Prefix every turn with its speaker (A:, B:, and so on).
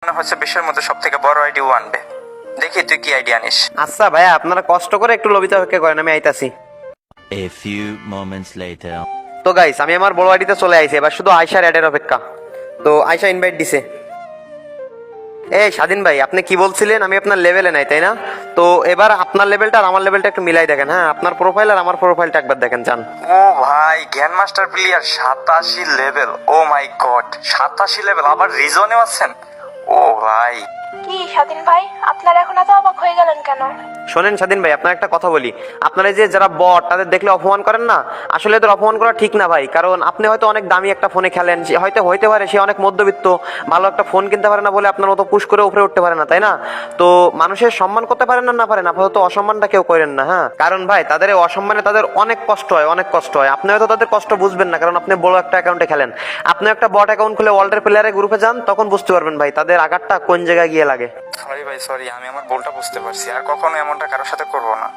A: মনে হচ্ছে বিশ্বের মধ্যে সব থেকে বড় আইডি ও আনবে। দেখি তুই কি আইডিয়া আনিস।
B: আচ্ছা ভাইয়া, আপনারা কষ্ট করে একটু লবিতে অপেক্ষা করেন, আমি আইতাছি।
C: A few moments later.
B: তো গাইস, আমি আমার বড় আইডিতে চলে আইছি, এবার শুধু আয়শার অ্যাডের অপেক্ষা। তো আয়শা ইনভাইট দিছে। এই স্বাধীন ভাই, আপনি কি বলছিলেন আমি আপনার লেভেলে নাই, তাই না? তো এবার আপনার লেভেলটা আর আমার লেভেলটা একটু মিলাই দেখেন। হ্যাঁ, আপনার প্রোফাইল আর আমার প্রোফাইলটা একবার দেখেন চান।
A: ও ভাই, গ্র্যান্ড মাস্টার প্লেয়ার 87 লেভেল। ও মাই গড, 87 লেভেল, আবার রিজনেও আছেন। ও ভাই,
D: কি স্বাধীন ভাই, আপনারা এখন এত অবাক হয়ে গেলেন কেন?
B: শোনেন স্বাধীন ভাই, আপনার একটা কথা বলি। আপনারা যে যারা বট তাদের দেখলে অপমান করেন না, আসলে এদের অপমান করা ঠিক না ভাই। কারণ আপনি হয়তো অনেক দামি একটা ফোনে খেলেন, সে হয়তো হইতে পারে সে অনেক মধ্যবিত্ত, ভালো একটা ফোন কিনতে পারে না বলে আপনার মতো পুশ করে উপরে উঠতে পারে না, তাই না? তো মানুষের সম্মান করতে পারেন না, না পারেন, আপাতত অসম্মানটা কেউ করেন না। হ্যাঁ, কারণ ভাই তাদের এই অসম্মানে তাদের অনেক কষ্ট হয়, অনেক কষ্ট হয়। আপনি হয়তো তাদের কষ্ট বুঝবেন না, কারণ আপনি বড় একটা অ্যাকাউন্টে খেলেন। আপনি একটা বট অ্যাকাউন্ট খুলে ওয়ার্ল্ডের প্লেয়ারের গ্রুপে যান, তখন বুঝতে পারবেন ভাই তাদের আঘাতটা কোন জায়গায় গিয়ে লাগে।
A: সরি ভাই, সরি, আমি আমার ভুলটা বুঝতে পারছি। আর কখনো এমনটা কারোর সাথে করবো না।